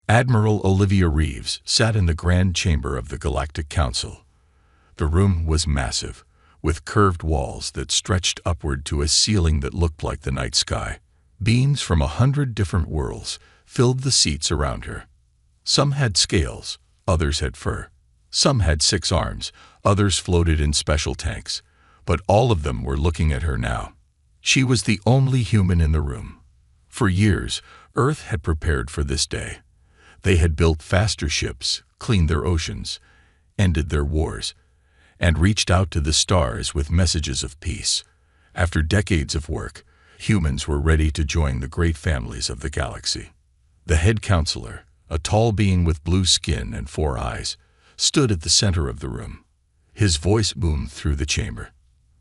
Admiral Olivia Reeves sat in the grand chamber of the Galactic Council. The room was massive, with curved walls that stretched upward to a ceiling that looked like the night sky. Beings from 100 different worlds filled the seats around her. Some had scales, others had fur. Some had 6 arms, others floated in special tanks. But all of them were looking at her now. She was the only human in the room. For years, Earth had prepared for this day. They had built faster ships, cleaned their oceans, ended their wars, and reached out to the stars with messages of peace. After decades of work, humans were ready to join the great families of the galaxy. The head counselor, a tall being with blue skin and 4 eyes, stood at the center of the room. His voice boomed through the chamber.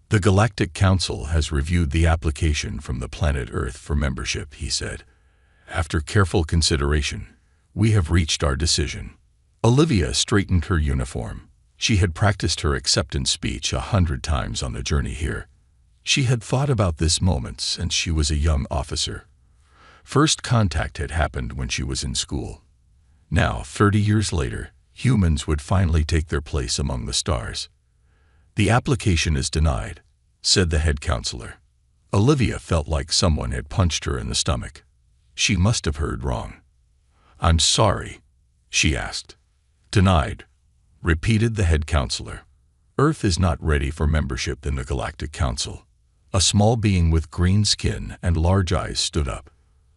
"The Galactic Council has reviewed the application from the planet Earth for membership," he said. "After careful consideration, we have reached our decision." Olivia straightened her uniform. She had practiced her acceptance speech 100 times on the journey here. She had thought about this moment since she was a young officer. First contact had happened when she was in school. Now, 30 years later, humans would finally take their place among the stars. "The application is denied," said the head counselor. Olivia felt like someone had punched her in the stomach. She must have heard wrong. "I'm sorry," she asked. "Denied," repeated the head counselor. "Earth is not ready for membership in the Galactic Council." A small being with green skin and large eyes stood up.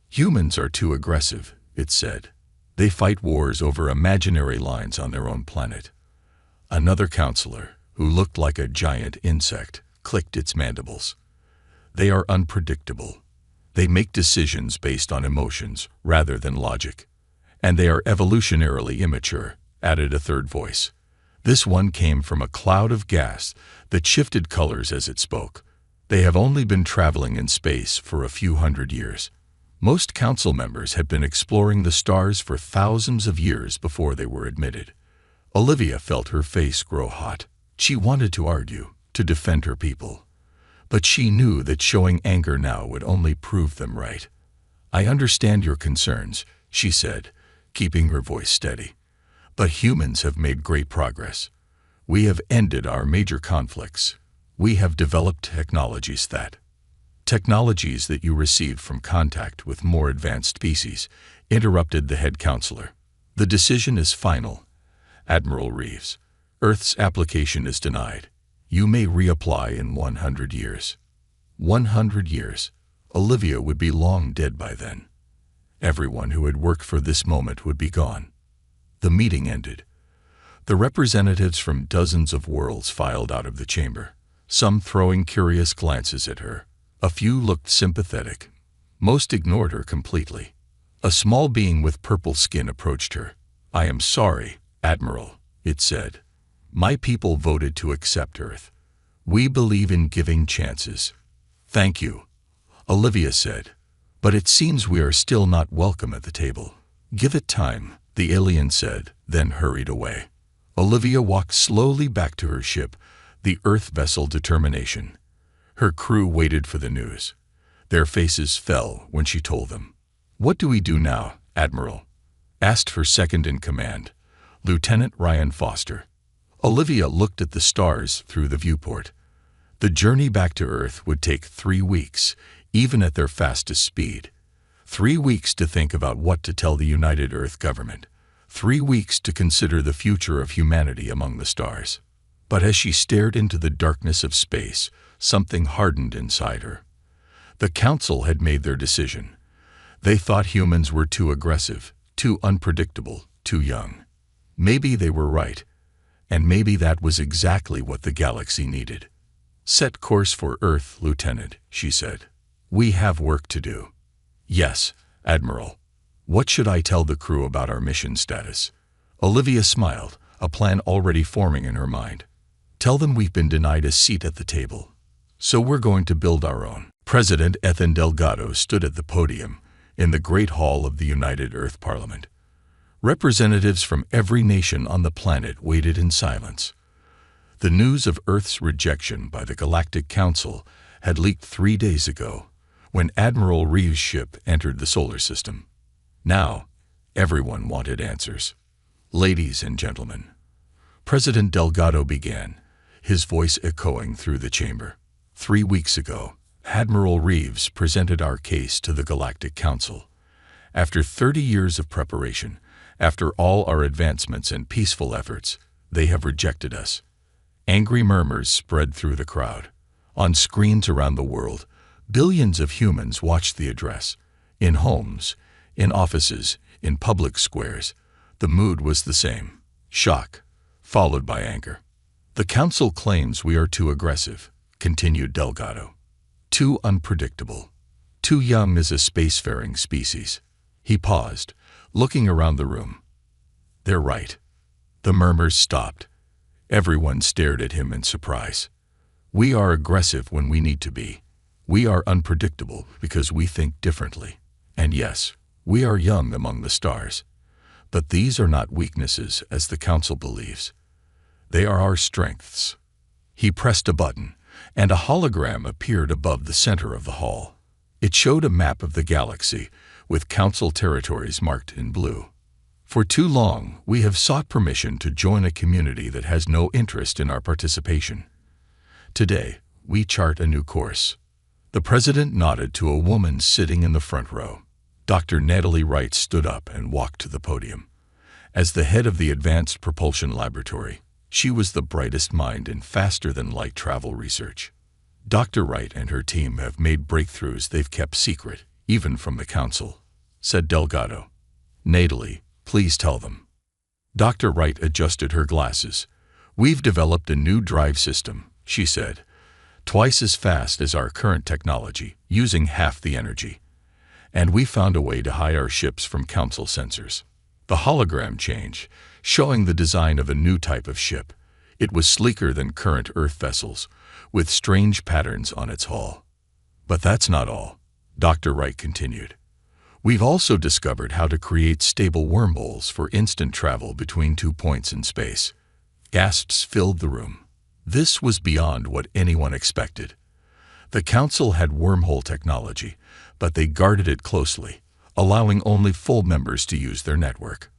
"Humans are too aggressive," it said. "They fight wars over imaginary lines on their own planet." Another counselor, who looked like a giant insect, clicked its mandibles. "They are unpredictable. They make decisions based on emotions rather than logic. And they are evolutionarily immature," added a third voice. This one came from a cloud of gas that shifted colors as it spoke. "They have only been traveling in space for a few hundred years." Most council members had been exploring the stars for thousands of years before they were admitted. Olivia felt her face grow hot. She wanted to argue, to defend her people. But she knew that showing anger now would only prove them right. "I understand your concerns," she said, keeping her voice steady. "But humans have made great progress. We have ended our major conflicts. We have developed technologies that you received from contact with more advanced species," interrupted the head counselor. "The decision is final, Admiral Reeves. Earth's application is denied. You may reapply in 100 years. 100 years. Olivia would be long dead by then. Everyone who had worked for this moment would be gone. The meeting ended. The representatives from dozens of worlds filed out of the chamber, some throwing curious glances at her. A few looked sympathetic. Most ignored her completely. A small being with purple skin approached her. "I am sorry, Admiral," it said. "My people voted to accept Earth. We believe in giving chances." "Thank you," Olivia said. "But it seems we are still not welcome at the table." "Give it time," the alien said, then hurried away. Olivia walked slowly back to her ship, the Earth vessel Determination. Her crew waited for the news. Their faces fell when she told them. "What do we do now, Admiral?" asked her second-in-command, Lieutenant Ryan Foster. Olivia looked at the stars through the viewport. The journey back to Earth would take 3 weeks, even at their fastest speed. 3 weeks to think about what to tell the United Earth government. 3 weeks to consider the future of humanity among the stars. But as she stared into the darkness of space, something hardened inside her. The council had made their decision. They thought humans were too aggressive, too unpredictable, too young. Maybe they were right, and maybe that was exactly what the galaxy needed. "Set course for Earth, Lieutenant," she said. "We have work to do." "Yes, Admiral. What should I tell the crew about our mission status?" Olivia smiled, a plan already forming in her mind. "Tell them we've been denied a seat at the table. So we're going to build our own." President Ethan Delgado stood at the podium in the Great Hall of the United Earth Parliament. Representatives from every nation on the planet waited in silence. The news of Earth's rejection by the Galactic Council had leaked 3 days ago, when Admiral Reeves' ship entered the solar system. Now, Everyone wanted answers. "Ladies and gentlemen," President Delgado began, his voice echoing through the chamber. "3 weeks ago, Admiral Reeves presented our case to the Galactic Council. After 30 years of preparation, after all our advancements and peaceful efforts, they have rejected us." Angry murmurs spread through the crowd. On screens around the world, billions of humans watched the address. In homes, in offices, in public squares, the mood was the same: shock, followed by anger. "The Council claims we are too aggressive," continued Delgado. "Too unpredictable. Too young as a spacefaring species." He paused, looking around the room. "They're right." The murmurs stopped. Everyone stared at him in surprise. "We are aggressive when we need to be. We are unpredictable because we think differently. And yes, we are young among the stars. But these are not weaknesses, as the Council believes. They are our strengths." He pressed a button, and a hologram appeared above the center of the hall. It showed a map of the galaxy, with Council territories marked in blue. "For too long, we have sought permission to join a community that has no interest in our participation. Today, we chart a new course." The president nodded to a woman sitting in the front row. Dr. Natalie Wright stood up and walked to the podium. As the head of the Advanced Propulsion Laboratory, she was the brightest mind in faster-than-light travel research. "Dr. Wright and her team have made breakthroughs they've kept secret, even from the Council," said Delgado. "Natalie, please tell them." Dr. Wright adjusted her glasses. "We've developed a new drive system," she said, "twice as fast as our current technology, using half the energy. And we found a way to hide our ships from Council sensors." The hologram changed, showing the design of a new type of ship. It was sleeker than current Earth vessels, with strange patterns on its hull. "But that's not all," Dr. Wright continued. "We've also discovered how to create stable wormholes for instant travel between 2 points in space." Gasps filled the room. This was beyond what anyone expected. The Council had wormhole technology, but they guarded it closely, allowing only full members to use their network.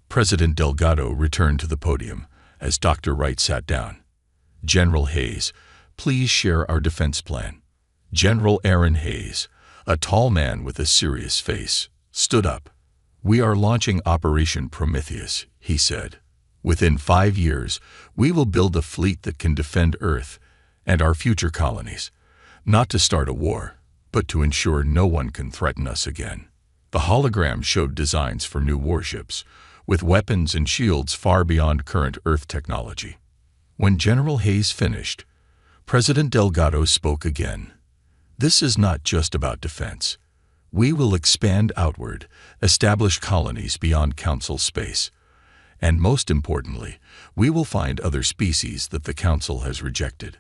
President Delgado returned to the podium as Dr. Wright sat down. "General Hayes, please share our defense plan." General Aaron Hayes, a tall man with a serious face, stood up. "We are launching Operation Prometheus," he said. "Within 5 years, we will build a fleet that can defend Earth and our future colonies, not to start a war, but to ensure no one can threaten us again." The hologram showed designs for new warships, with weapons and shields far beyond current Earth technology. When General Hayes finished, President Delgado spoke again. "This is not just about defense. We will expand outward, establish colonies beyond Council space. And most importantly, we will find other species that the Council has rejected."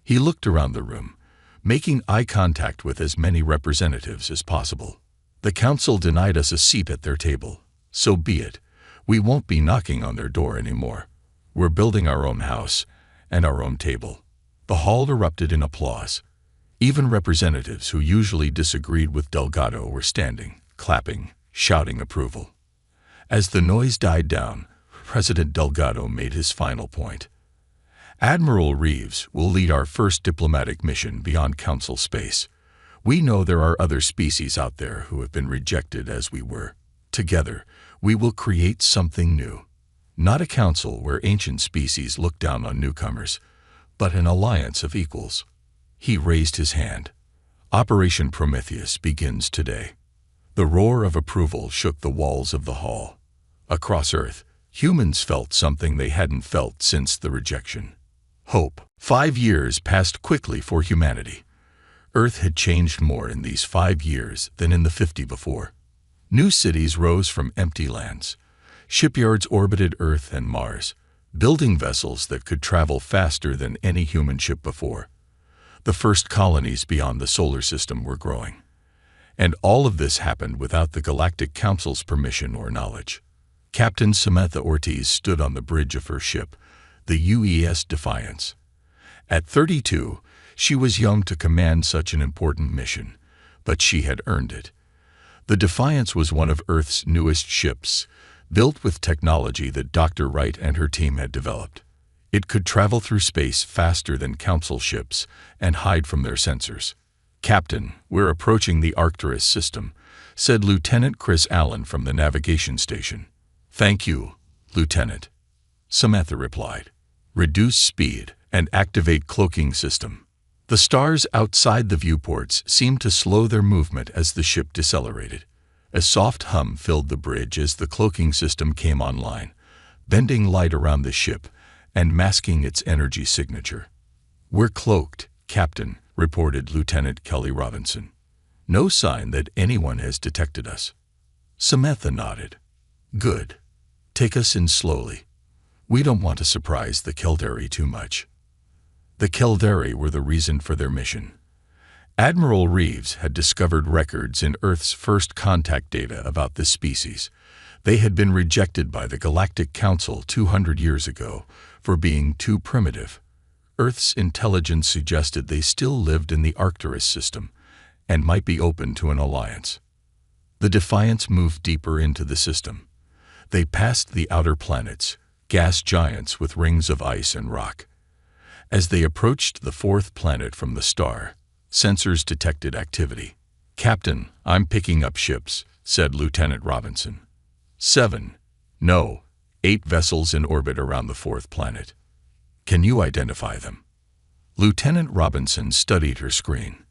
He looked around the room, making eye contact with as many representatives as possible. "The Council denied us a seat at their table. So be it. We won't be knocking on their door anymore. We're building our own house and our own table." The hall erupted in applause. Even representatives who usually disagreed with Delgado were standing, clapping, shouting approval. As the noise died down, President Delgado made his final point. "Admiral Reeves will lead our first diplomatic mission beyond Council space. We know there are other species out there who have been rejected as we were. Together, we will create something new. Not a council where ancient species look down on newcomers, but an alliance of equals." He raised his hand. "Operation Prometheus begins today." The roar of approval shook the walls of the hall. Across Earth, humans felt something they hadn't felt since the rejection: hope. 5 years passed quickly for humanity. Earth had changed more in these 5 years than in the 50 before. New cities rose from empty lands. Shipyards orbited Earth and Mars, building vessels that could travel faster than any human ship before. The first colonies beyond the solar system were growing. And all of this happened without the Galactic Council's permission or knowledge. Captain Samantha Ortiz stood on the bridge of her ship, the UES Defiance. At 32, she was young to command such an important mission, but she had earned it. The Defiance was one of Earth's newest ships, built with technology that Dr. Wright and her team had developed. It could travel through space faster than Council ships and hide from their sensors. "Captain, we're approaching the Arcturus system," said Lieutenant Chris Allen from the navigation station. "Thank you, Lieutenant," Samantha replied. "Reduce speed and activate cloaking system." The stars outside the viewports seemed to slow their movement as the ship decelerated. A soft hum filled the bridge as the cloaking system came online, bending light around the ship and masking its energy signature. "We're cloaked, Captain," reported Lieutenant Kelly Robinson. "No sign that anyone has detected us." Samantha nodded. "Good. Take us in slowly. We don't want to surprise the Caldari too much." The Caldari were the reason for their mission. Admiral Reeves had discovered records in Earth's first contact data about this species. They had been rejected by the Galactic Council 200 years ago for being too primitive. Earth's intelligence suggested they still lived in the Arcturus system and might be open to an alliance. The Defiance moved deeper into the system. They passed the outer planets, gas giants with rings of ice and rock. As they approached the fourth planet from the star, sensors detected activity. "Captain, I'm picking up ships," said Lieutenant Robinson. 7, no, 8 vessels in orbit around the fourth planet. "Can you identify them?" Lieutenant Robinson studied her screen.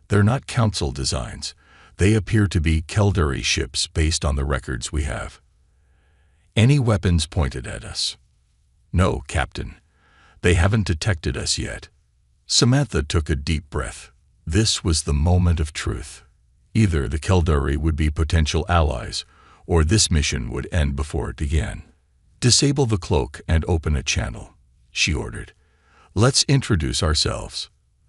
"They're not Council designs. They appear to be Caldari ships based on the records we have." "Any weapons pointed at us?" "No, Captain. They haven't detected us yet." Samantha took a deep breath. This was the moment of truth. Either the Caldari would be potential allies, or this mission would end before it began. "Disable the cloak and open a channel," she ordered. "Let's introduce ourselves."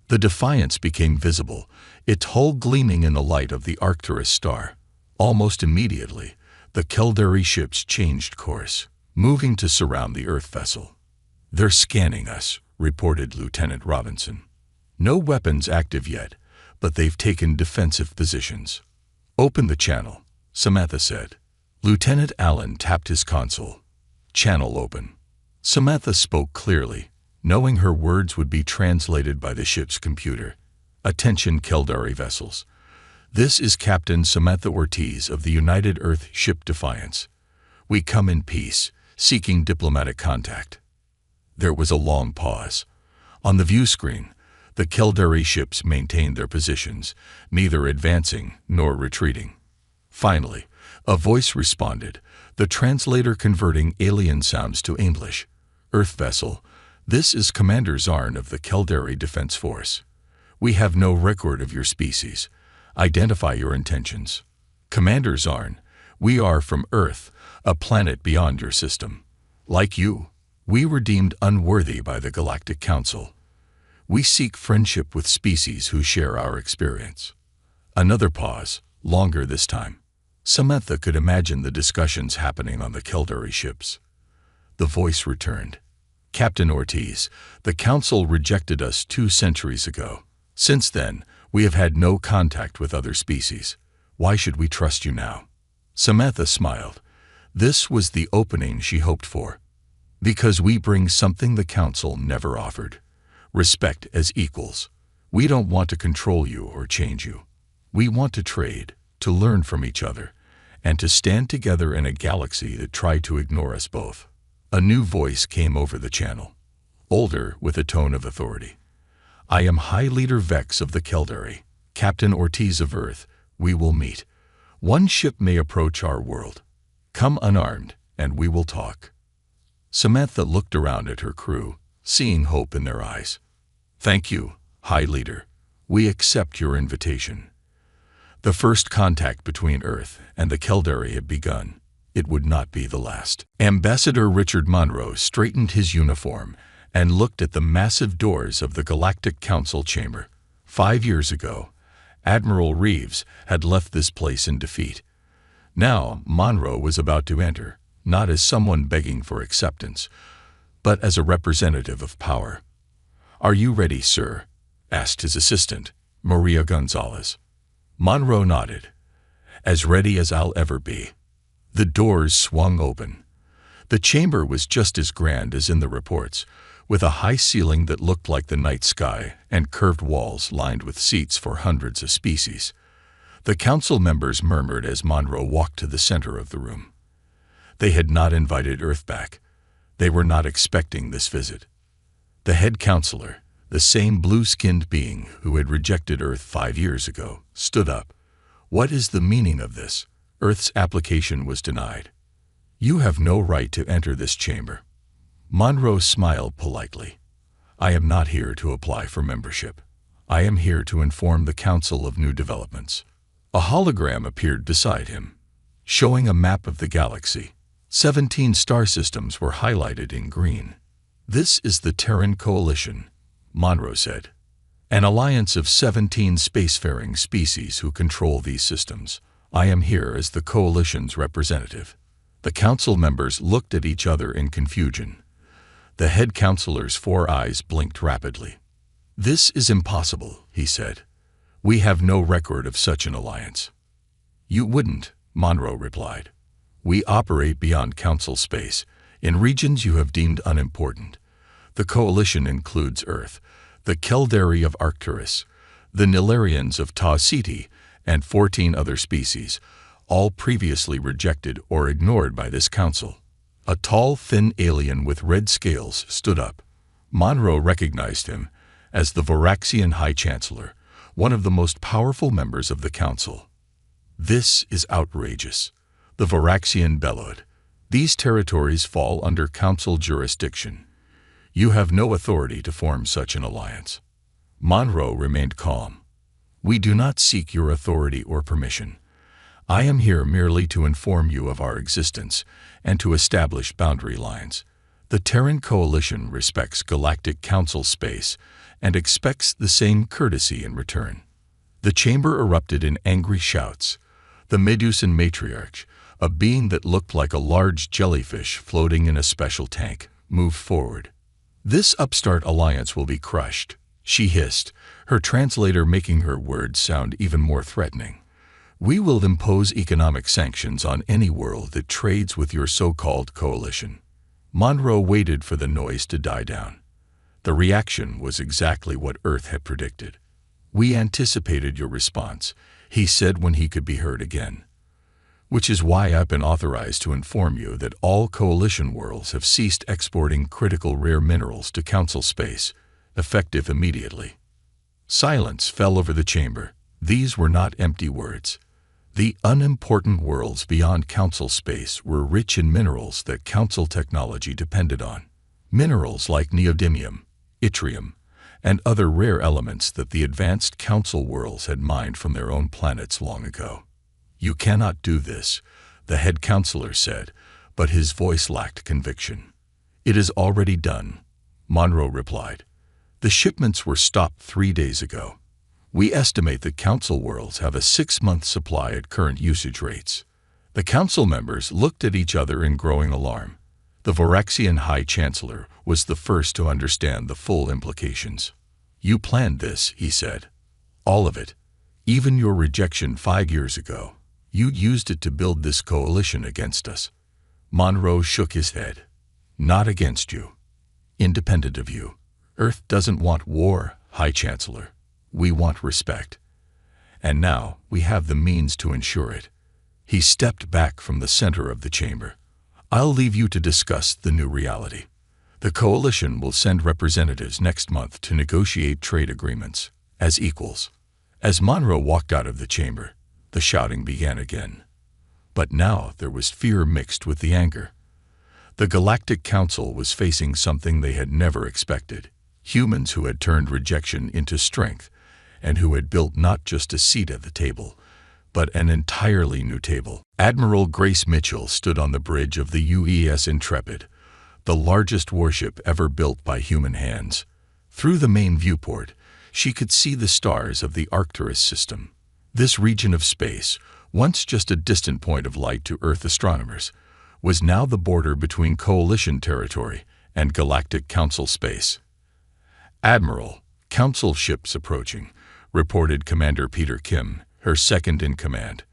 The Defiance became visible, its hull gleaming in the light of the Arcturus star. Almost immediately, the Caldari ships changed course, moving to surround the Earth vessel. "They're scanning us," reported Lieutenant Robinson. "No weapons active yet, but they've taken defensive positions." "Open the channel," Samantha said. Lieutenant Allen tapped his console. "Channel open." Samantha spoke clearly, knowing her words would be translated by the ship's computer. "Attention, Caldari vessels. This is Captain Samantha Ortiz of the United Earth Ship Defiance. We come in peace, seeking diplomatic contact." There was a long pause. On the view screen, the Caldari ships maintained their positions, neither advancing nor retreating. Finally, a voice responded, the translator converting alien sounds to English. "Earth vessel, this is Commander Zarn of the Caldari Defense Force. We have no record of your species. Identify your intentions." "Commander Zarn, we are from Earth, a planet beyond your system. Like you, we were deemed unworthy by the Galactic Council. We seek friendship with species who share our experience." Another pause, longer this time. Samantha could imagine the discussions happening on the Caldari ships. The voice returned. "Captain Ortiz, the Council rejected us 2 centuries ago. Since then, we have had no contact with other species. Why should we trust you now?" Samantha smiled. This was the opening she hoped for. "Because we bring something the Council never offered. Respect as equals. We don't want to control you or change you. We want to trade, to learn from each other, and to stand together in a galaxy that tried to ignore us both." A new voice came over the channel, older with a tone of authority. "I am High Leader Vex of the Caldari, Captain Ortiz of Earth. We will meet. One ship may approach our world. Come unarmed, and we will talk." Samantha looked around at her crew, seeing hope in their eyes. "Thank you, High Leader. We accept your invitation." The first contact between Earth and the Caldari had begun. It would not be the last. Ambassador Richard Monroe straightened his uniform and looked at the massive doors of the Galactic Council chamber. 5 years ago, Admiral Reeves had left this place in defeat. Now Monroe was about to enter, not as someone begging for acceptance, but as a representative of power. "Are you ready, sir?" asked his assistant, Maria Gonzalez. Monroe nodded. As ready as I'll ever be. The doors swung open. The chamber was just as grand as in the reports, with a high ceiling that looked like the night sky and curved walls lined with seats for hundreds of species. The council members murmured as Monroe walked to the center of the room. They had not invited Earth back. They were not expecting this visit. The head counselor, the same blue-skinned being who had rejected Earth 5 years ago, stood up. What is the meaning of this? Earth's application was denied. You have no right to enter this chamber. Monroe smiled politely. I am not here to apply for membership. I am here to inform the Council of new developments. A hologram appeared beside him, showing a map of the galaxy. 17 star systems were highlighted in green. This is the Terran Coalition, Monroe said. An alliance of 17 spacefaring species who control these systems. I am here as the Coalition's representative. The council members looked at each other in confusion. The head counselor's 4 eyes blinked rapidly. This is impossible, he said. We have no record of such an alliance. You wouldn't, Monroe replied. We operate beyond council space, in regions you have deemed unimportant. The Coalition includes Earth, the Keldari of Arcturus, the Nilarians of Ta Ceti, and 14 other species, all previously rejected or ignored by this council. A tall, thin alien with red scales stood up. Monroe recognized him as the Voraxian High Chancellor, one of the most powerful members of the council. This is outrageous, the Voraxian bellowed. These territories fall under council jurisdiction. You have no authority to form such an alliance. Monroe remained calm. We do not seek your authority or permission. I am here merely to inform you of our existence and to establish boundary lines. The Terran Coalition respects Galactic Council space and expects the same courtesy in return. The chamber erupted in angry shouts. The Medusan matriarch, a being that looked like a large jellyfish floating in a special tank, moved forward. This upstart alliance will be crushed, she hissed, her translator making her words sound even more threatening. We will impose economic sanctions on any world that trades with your so-called coalition. Monroe waited for the noise to die down. The reaction was exactly what Earth had predicted. We anticipated your response, he said when he could be heard again. Which is why I've been authorized to inform you that all coalition worlds have ceased exporting critical rare minerals to council space, effective immediately. Silence fell over the chamber. These were not empty words. The unimportant worlds beyond council space were rich in minerals that council technology depended on. Minerals like neodymium, yttrium, and other rare elements that the advanced council worlds had mined from their own planets long ago. You cannot do this, the head counselor said, but his voice lacked conviction. It is already done, Monroe replied. The shipments were stopped 3 days ago. We estimate that council worlds have a 6-month supply at current usage rates. The council members looked at each other in growing alarm. The Voraxian High Chancellor was the first to understand the full implications. You planned this, he said. All of it. Even your rejection 5 years ago. You used it to build this coalition against us. Monroe shook his head. Not against you. Independent of you. Earth doesn't want war, High Chancellor. We want respect. And now we have the means to ensure it. He stepped back from the center of the chamber. I'll leave you to discuss the new reality. The coalition will send representatives next month to negotiate trade agreements as equals. As Monroe walked out of the chamber, the shouting began again. But now there was fear mixed with the anger. The Galactic Council was facing something they had never expected. Humans who had turned rejection into strength, and who had built not just a seat at the table, but an entirely new table. Admiral Grace Mitchell stood on the bridge of the UES Intrepid, the largest warship ever built by human hands. Through the main viewport, she could see the stars of the Arcturus system. This region of space, once just a distant point of light to Earth astronomers, was now the border between Coalition territory and Galactic Council space. Admiral, Council ships approaching, reported Commander Peter Kim, her second in command.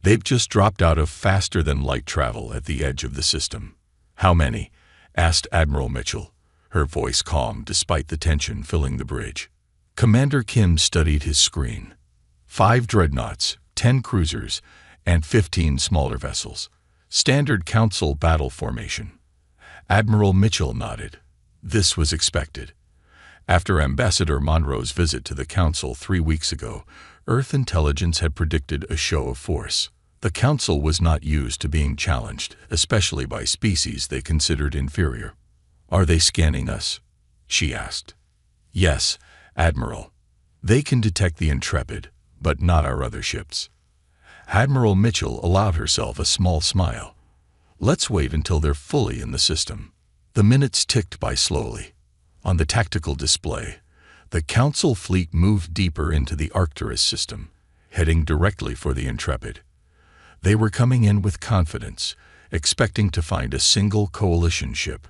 They've just dropped out of faster-than-light travel at the edge of the system. How many? Asked Admiral Mitchell, her voice calm despite the tension filling the bridge. Commander Kim studied his screen. 5 dreadnoughts, 10 cruisers, and 15 smaller vessels. Standard Council battle formation. Admiral Mitchell nodded. This was expected. After Ambassador Monroe's visit to the Council 3 weeks ago, Earth intelligence had predicted a show of force. The Council was not used to being challenged, especially by species they considered inferior. "Are they scanning us?" she asked. "Yes, Admiral. They can detect the Intrepid, but not our other ships." Admiral Mitchell allowed herself a small smile. "Let's wait until they're fully in the system." The minutes ticked by slowly. On the tactical display, the Council fleet moved deeper into the Arcturus system, heading directly for the Intrepid. They were coming in with confidence, expecting to find a single coalition ship.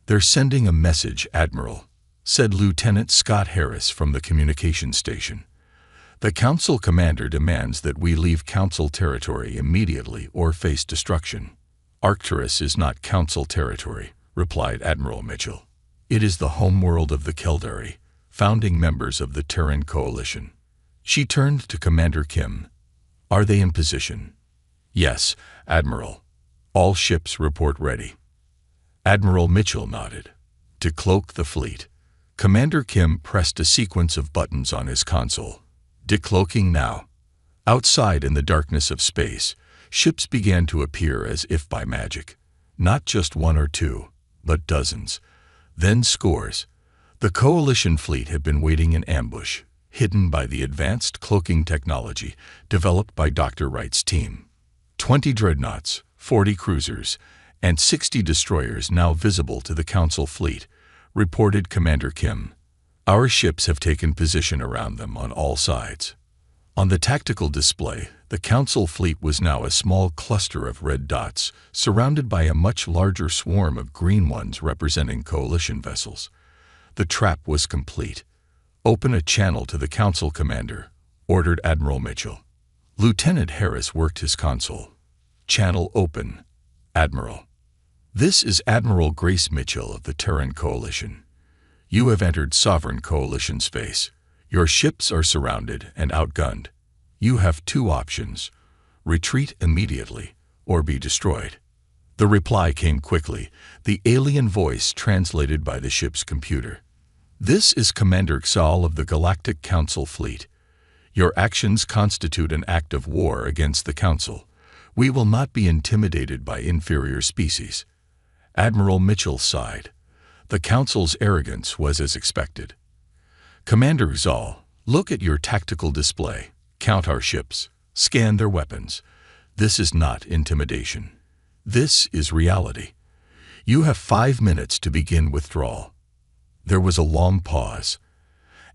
"They're sending a message, Admiral," said Lieutenant Scott Harris from the communication station. "The Council commander demands that we leave Council territory immediately or face destruction." "Arcturus is not Council territory," replied Admiral Mitchell. "It is the homeworld of the Keldari, founding members of the Terran Coalition." She turned to Commander Kim. "Are they in position?" "Yes, Admiral. All ships report ready." Admiral Mitchell nodded. To cloak the fleet, Commander Kim pressed a sequence of buttons on his console. Decloaking now. Outside in the darkness of space, ships began to appear as if by magic. Not just 1 or 2, but dozens. Then scores. The Coalition fleet had been waiting in ambush, hidden by the advanced cloaking technology developed by Dr. Wright's team. 20 dreadnoughts, 40 cruisers, and 60 destroyers now visible to the Council fleet, reported Commander Kim. "Our ships have taken position around them on all sides." On the tactical display, the Council fleet was now a small cluster of red dots, surrounded by a much larger swarm of green ones representing Coalition vessels. The trap was complete. "Open a channel to the Council commander," ordered Admiral Mitchell. Lieutenant Harris worked his console. "Channel open, Admiral." "This is Admiral Grace Mitchell of the Terran Coalition. You have entered Sovereign Coalition space. Your ships are surrounded and outgunned. You have 2 options: retreat immediately or be destroyed." The reply came quickly, the alien voice translated by the ship's computer. "This is Commander Xal of the Galactic Council Fleet. Your actions constitute an act of war against the Council. We will not be intimidated by inferior species." Admiral Mitchell sighed. The Council's arrogance was as expected. "Commander Xal, look at your tactical display. Count our ships. Scan their weapons. This is not intimidation. This is reality. You have 5 minutes to begin withdrawal." There was a long pause.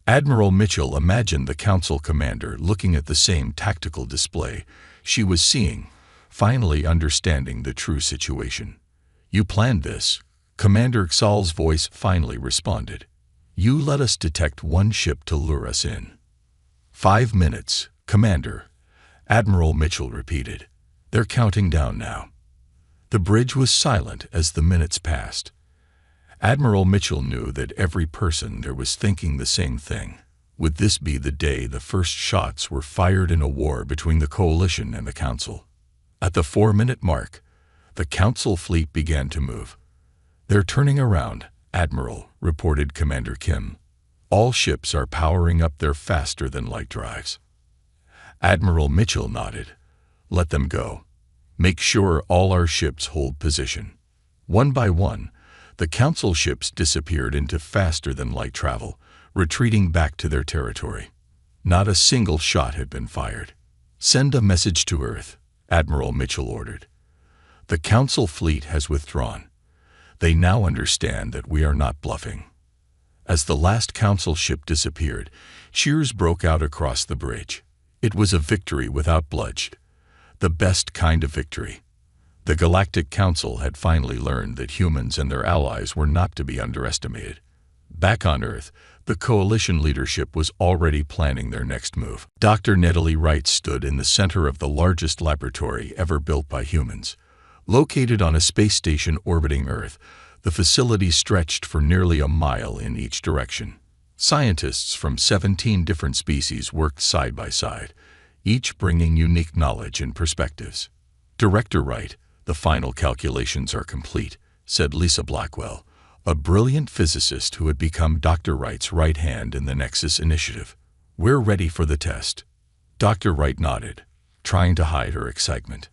Admiral Mitchell imagined the Council commander looking at the same tactical display she was seeing, finally understanding the true situation. "You planned this," Commander Xal's voice finally responded. "You let us detect 1 ship to lure us in." 5 minutes, Commander," Admiral Mitchell repeated. "They're counting down now." The bridge was silent as the minutes passed. Admiral Mitchell knew that every person there was thinking the same thing. Would this be the day the first shots were fired in a war between the Coalition and the Council? At the 4-minute mark, the Council fleet began to move. "They're turning around, Admiral," reported Commander Kim. "All ships are powering up their faster-than-light drives." Admiral Mitchell nodded. "Let them go. Make sure all our ships hold position." One by one, the Council ships disappeared into faster-than-light travel, retreating back to their territory. Not a single shot had been fired. "Send a message to Earth," Admiral Mitchell ordered. "The Council fleet has withdrawn. They now understand that we are not bluffing." As the last Council ship disappeared, cheers broke out across the bridge. It was a victory without bloodshed. The best kind of victory. The Galactic Council had finally learned that humans and their allies were not to be underestimated. Back on Earth, The coalition leadership was already planning their next move. Dr. Nedley Wright stood in the center of the largest laboratory ever built by humans. Located on a space station orbiting Earth, the facility stretched for nearly a mile in each direction. Scientists from 17 different species worked side by side, each bringing unique knowledge and perspectives. Director Wright, "The final calculations are complete," said Lisa Blackwell, a brilliant physicist who had become Dr. Wright's right hand in the Nexus initiative. "We're ready for the test." Dr. Wright nodded, trying to hide her excitement.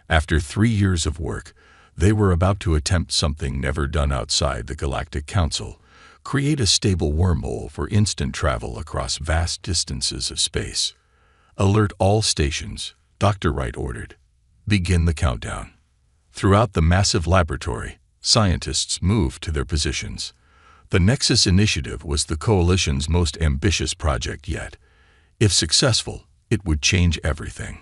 After 3 years of work, they were about to attempt something never done outside the Galactic Council: create a stable wormhole for instant travel across vast distances of space. "Alert all stations," Dr. Wright ordered. "Begin the countdown." Throughout the massive laboratory, scientists moved to their positions. The Nexus Initiative was the Coalition's most ambitious project yet. If successful, it would change everything.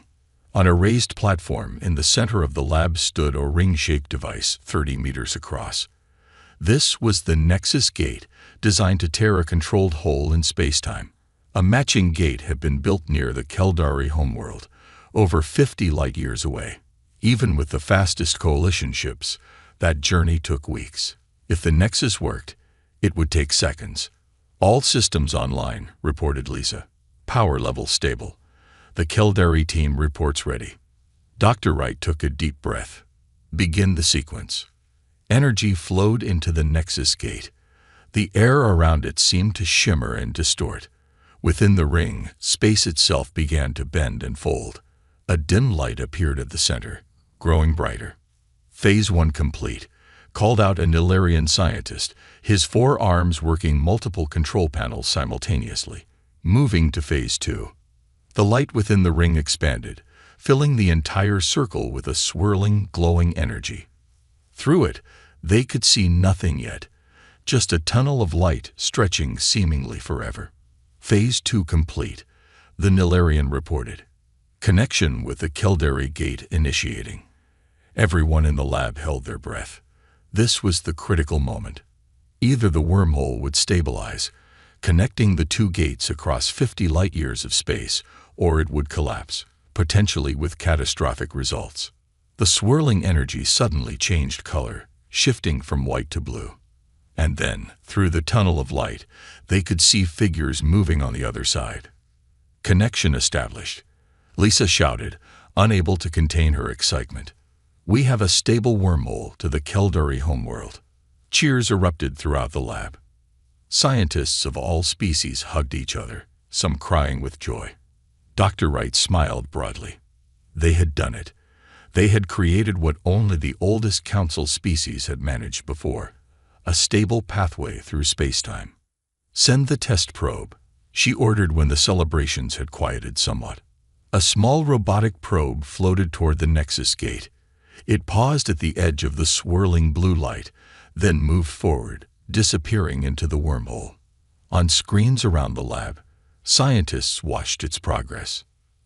On a raised platform in the center of the lab stood a ring-shaped device 30 meters across. This was the Nexus Gate, designed to tear a controlled hole in space-time. A matching gate had been built near the Keldari homeworld, over 50 light-years away. Even with the fastest Coalition ships, that journey took weeks. If the Nexus worked, it would take seconds. "All systems online," reported Lisa. "Power level stable. The Keldari team reports ready." Dr. Wright took a deep breath. "Begin the sequence." Energy flowed into the Nexus Gate. The air around it seemed to shimmer and distort. Within the ring, space itself began to bend and fold. A dim light appeared at the center, growing brighter. "Phase 1 complete," called out a Nilarian scientist, his 4 arms working multiple control panels simultaneously. "Moving to Phase 2. The light within the ring expanded, filling the entire circle with a swirling, glowing energy. Through it, they could see nothing yet, just a tunnel of light stretching seemingly forever. "Phase 2 complete," the Nilarian reported. "Connection with the Keldari Gate initiating." Everyone in the lab held their breath. This was the critical moment. Either the wormhole would stabilize, connecting the 2 gates across 50 light-years of space, or it would collapse, potentially with catastrophic results. The swirling energy suddenly changed color, shifting from white to blue. And then, through the tunnel of light, they could see figures moving on the other side. "Connection established," Lisa shouted, unable to contain her excitement. "We have a stable wormhole to the Keldari homeworld." Cheers erupted throughout the lab. Scientists of all species hugged each other, some crying with joy. Dr. Wright smiled broadly. They had done it. They had created what only the oldest council species had managed before: a stable pathway through space-time. "Send the test probe," she ordered when the celebrations had quieted somewhat. A small robotic probe floated toward the Nexus Gate. It paused at the edge of the swirling blue light, then moved forward, disappearing into the wormhole. On screens around the lab, scientists watched its progress.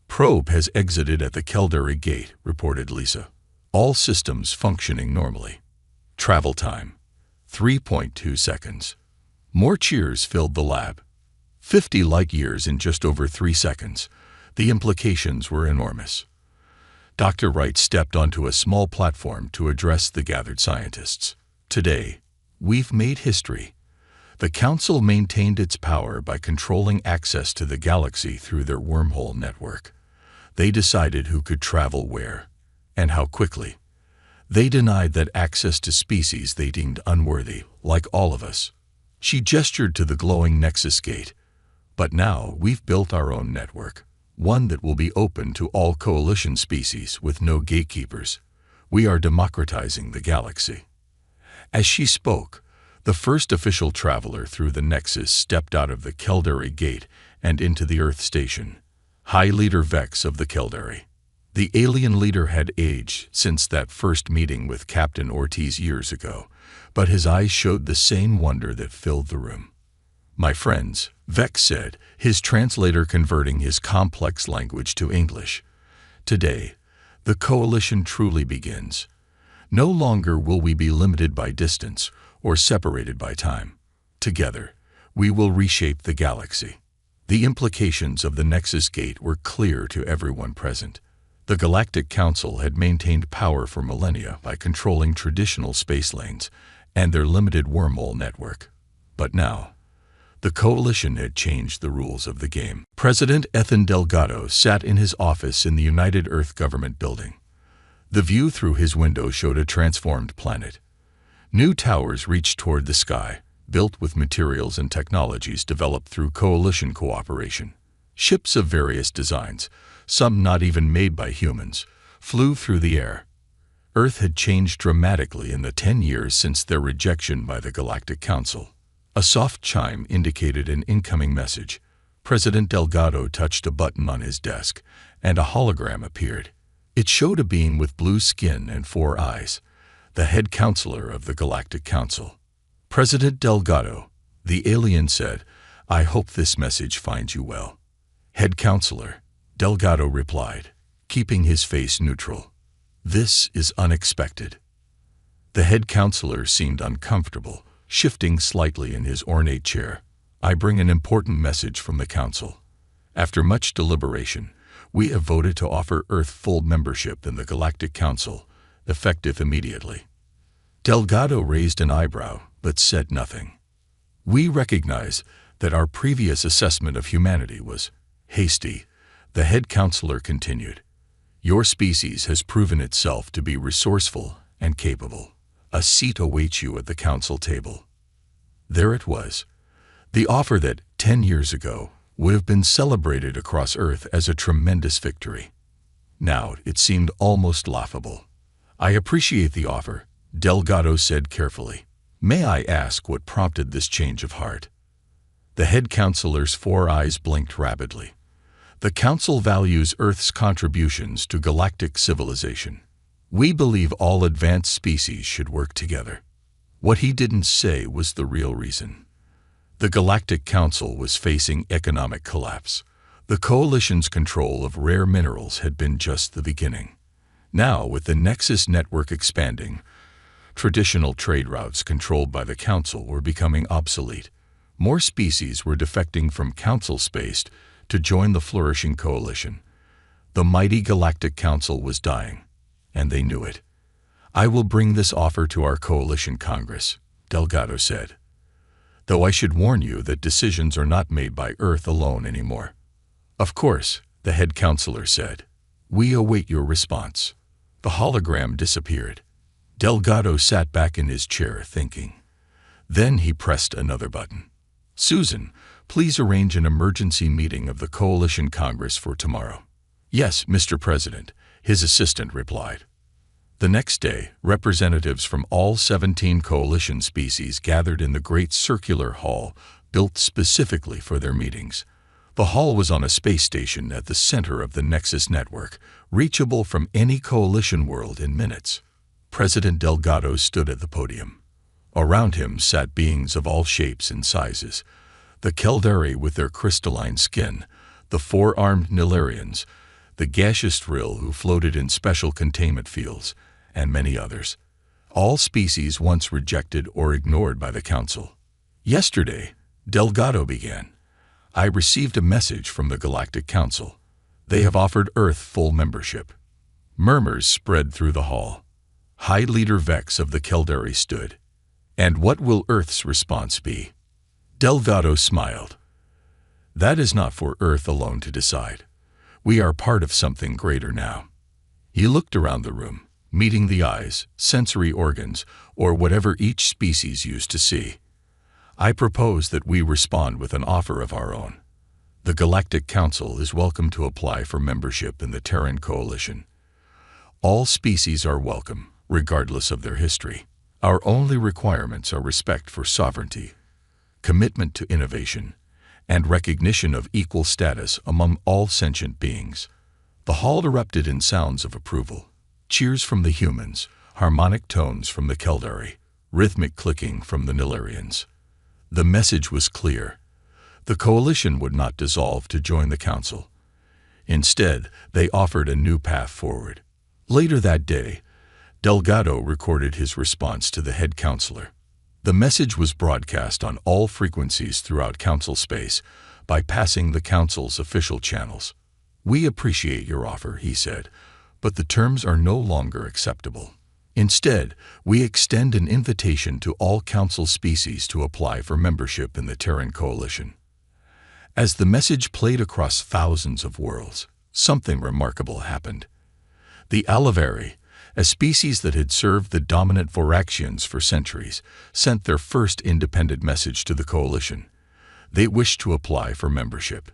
"Probe has exited at the Keldari Gate," reported Lisa. "All systems functioning normally. Travel time, 3.2 seconds. More cheers filled the lab. 50 light-years in just over 3 seconds. The implications were enormous. Dr. Wright stepped onto a small platform to address the gathered scientists. "Today, we've made history. The Council maintained its power by controlling access to the galaxy through their wormhole network. They decided who could travel where, and how quickly. They denied that access to species they deemed unworthy, like all of us." She gestured to the glowing Nexus Gate. "But now we've built our own network, one that will be open to all Coalition species with no gatekeepers. We are democratizing the galaxy." As she spoke, the first official traveler through the Nexus stepped out of the Keldari Gate and into the Earth Station. High Leader Vex of the Keldari. The alien leader had aged since that first meeting with Captain Ortiz years ago, but his eyes showed the same wonder that filled the room. "My friends," Vex said, his translator converting his complex language to English. "Today, the Coalition truly begins. No longer will we be limited by distance or separated by time. Together, We will reshape the galaxy. The implications of the Nexus Gate were clear to everyone present. The Galactic Council had maintained power for millennia by controlling traditional space lanes and their limited wormhole network. But now, the Coalition had changed the rules of the game. President Ethan Delgado sat in his office in the United Earth Government Building. The view through his window showed a transformed planet. New towers reached toward the sky, built with materials and technologies developed through Coalition cooperation. Ships of various designs, some not even made by humans, flew through the air. Earth had changed dramatically in the 10 years since their rejection by the Galactic Council. A soft chime indicated an incoming message. President Delgado touched a button on his desk, and a hologram appeared. It showed a being with blue skin and 4 eyes, the head counselor of the Galactic Council. President Delgado, the alien said, "I hope this message finds you well." "Head counselor," Delgado replied, keeping his face neutral. "This is unexpected." The head counselor seemed uncomfortable, shifting slightly in his ornate chair. "I bring an important message from the Council. After much deliberation, we have voted to offer Earth full membership in the Galactic Council, effective immediately." Delgado raised an eyebrow, but said nothing. "We recognize that our previous assessment of humanity was hasty," the head counselor continued. "Your species has proven itself to be resourceful and capable. A seat awaits you at the council table." There it was, the offer that, 10 years ago, would have been celebrated across Earth as a tremendous victory. Now it seemed almost laughable. "I appreciate the offer," Delgado said carefully. "May I ask what prompted this change of heart?" The head counselor's 4 eyes blinked rapidly. "The Council values Earth's contributions to galactic civilization. We believe all advanced species should work together." What he didn't say was the real reason. The Galactic Council was facing economic collapse. The Coalition's control of rare minerals had been just the beginning. Now, with the Nexus network expanding, traditional trade routes controlled by the Council were becoming obsolete. More species were defecting from Council space to join the flourishing Coalition. The mighty Galactic Council was dying, and they knew it. "I will bring this offer to our Coalition Congress," Delgado said. "Though I should warn you that decisions are not made by Earth alone anymore." "Of course," the head counselor said. "We await your response." The hologram disappeared. Delgado sat back in his chair thinking. Then he pressed another button. "Susan, please arrange an emergency meeting of the Coalition Congress for tomorrow." "Yes, Mr. President," his assistant replied. The next day, representatives from all 17 Coalition species gathered in the great circular hall built specifically for their meetings. The hall was on a space station at the center of the Nexus network, reachable from any Coalition world in minutes. President Delgado stood at the podium. Around him sat beings of all shapes and sizes: the Keldari with their crystalline skin, the 4-armed Nilarians, the gaseous Drill who floated in special containment fields, and many others. All species once rejected or ignored by the Council. "Yesterday," Delgado began, "I received a message from the Galactic Council. They have offered Earth full membership." Murmurs spread through the hall. High Leader Vex of the Keldari stood. "And what will Earth's response be?" Delgado smiled. "That is not for Earth alone to decide. We are part of something greater now." He looked around the room, meeting the eyes, sensory organs, or whatever each species used to see. "I propose that we respond with an offer of our own. The Galactic Council is welcome to apply for membership in the Terran Coalition. All species are welcome, regardless of their history. Our only requirements are respect for sovereignty, commitment to innovation, and recognition of equal status among all sentient beings." The hall erupted in sounds of approval. Cheers from the humans, harmonic tones from the Keldari, rhythmic clicking from the Nilarians. The message was clear. The Coalition would not dissolve to join the Council. Instead, they offered a new path forward. Later that day, Delgado recorded his response to the head counselor. The message was broadcast on all frequencies throughout Council space, bypassing the Council's official channels. "We appreciate your offer," he said, "but the terms are no longer acceptable. Instead, we extend an invitation to all Council species to apply for membership in the Terran Coalition." As the message played across thousands of worlds, something remarkable happened. The Alavari, a species that had served the dominant Voraxians for centuries, sent their first independent message to the Coalition. They wished to apply for membership.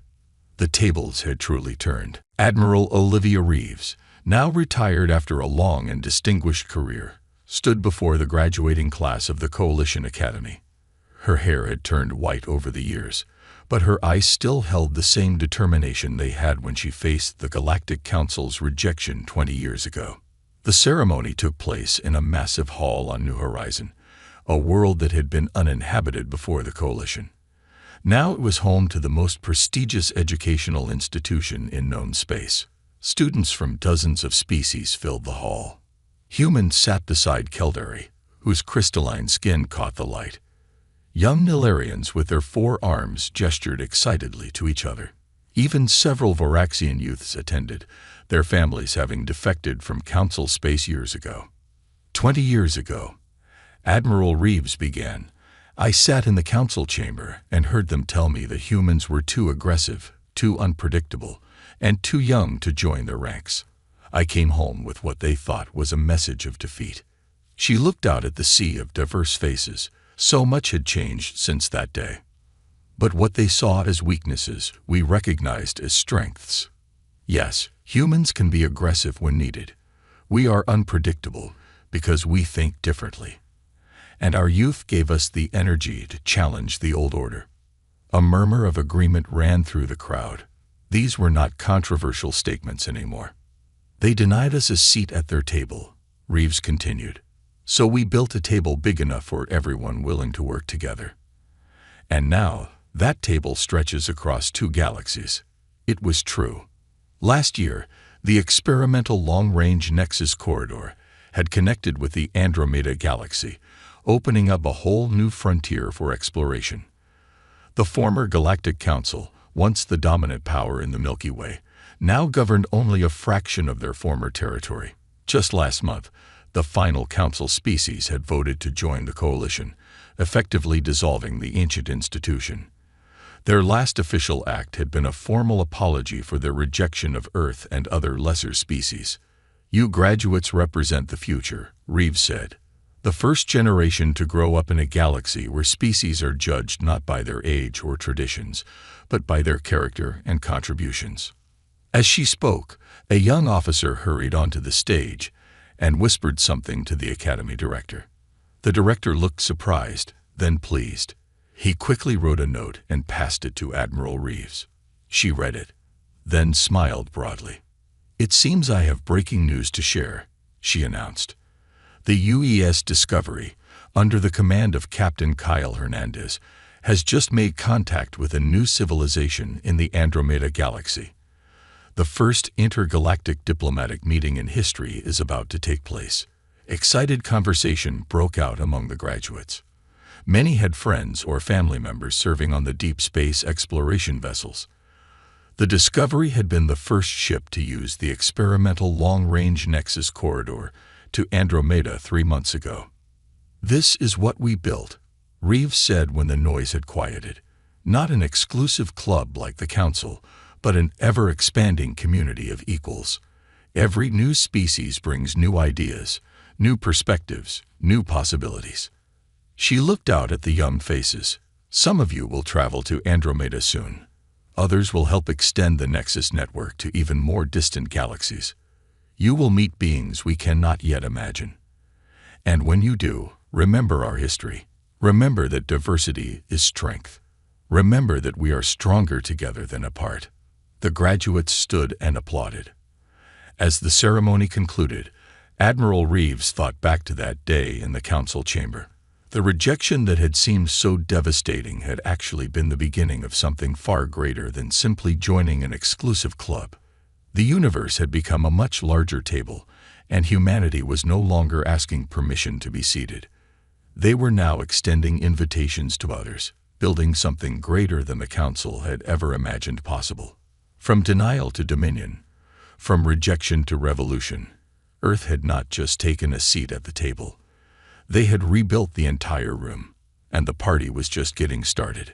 The tables had truly turned. Admiral Olivia Reeves, now retired after a long and distinguished career, stood before the graduating class of the Coalition Academy. Her hair had turned white over the years, but her eyes still held the same determination they had when she faced the Galactic Council's rejection 20 years ago. The ceremony took place in a massive hall on New Horizon, a world that had been uninhabited before the Coalition. Now it was home to the most prestigious educational institution in known space. Students from dozens of species filled the hall. Humans sat beside Keldari, whose crystalline skin caught the light. Young Nilarians with their 4 arms gestured excitedly to each other. Even several Voraxian youths attended, their families having defected from Council space years ago. 20 years ago, Admiral Reeves began. "I sat in the Council chamber and heard them tell me that humans were too aggressive, too unpredictable, and too young to join their ranks. I came home with what they thought was a message of defeat." She looked out at the sea of diverse faces. So much had changed since that day. But what they saw as weaknesses, we recognized as strengths. Yes, humans can be aggressive when needed. We are unpredictable because we think differently. And our youth gave us the energy to challenge the old order. A murmur of agreement ran through the crowd. These were not controversial statements anymore. "They denied us a seat at their table," Reeves continued. "So we built a table big enough for everyone willing to work together. And now, that table stretches across 2 galaxies." It was true. Last year, the experimental long-range Nexus corridor had connected with the Andromeda galaxy, opening up a whole new frontier for exploration. The former Galactic Council, once the dominant power in the Milky Way, now governed only a fraction of their former territory. Just last month, the final Council species had voted to join the Coalition, effectively dissolving the ancient institution. Their last official act had been a formal apology for their rejection of Earth and other lesser species. "You graduates represent the future," Reeves said. "The first generation to grow up in a galaxy where species are judged not by their age or traditions, but by their character and contributions." As she spoke, a young officer hurried onto the stage and whispered something to the Academy director. The director looked surprised, then pleased. He quickly wrote a note and passed it to Admiral Reeves. She read it, then smiled broadly. "It seems I have breaking news to share," she announced. "The UES Discovery, under the command of Captain Kyle Hernandez, has just made contact with a new civilization in the Andromeda galaxy. The first intergalactic diplomatic meeting in history is about to take place." Excited conversation broke out among the graduates. Many had friends or family members serving on the deep space exploration vessels. The Discovery had been the first ship to use the experimental long-range Nexus corridor to Andromeda 3 months ago. "This is what we built," Reeves said when the noise had quieted. "Not an exclusive club like the Council, but an ever-expanding community of equals. Every new species brings new ideas, new perspectives, new possibilities." She looked out at the young faces. "Some of you will travel to Andromeda soon. Others will help extend the Nexus network to even more distant galaxies. You will meet beings we cannot yet imagine. And when you do, remember our history. Remember that diversity is strength. Remember that we are stronger together than apart." The graduates stood and applauded. As the ceremony concluded, Admiral Reeves thought back to that day in the Council chamber. The rejection that had seemed so devastating had actually been the beginning of something far greater than simply joining an exclusive club. The universe had become a much larger table, and humanity was no longer asking permission to be seated. They were now extending invitations to others, building something greater than the Council had ever imagined possible. From denial to dominion, from rejection to revolution, Earth had not just taken a seat at the table. They had rebuilt the entire room, and the party was just getting started.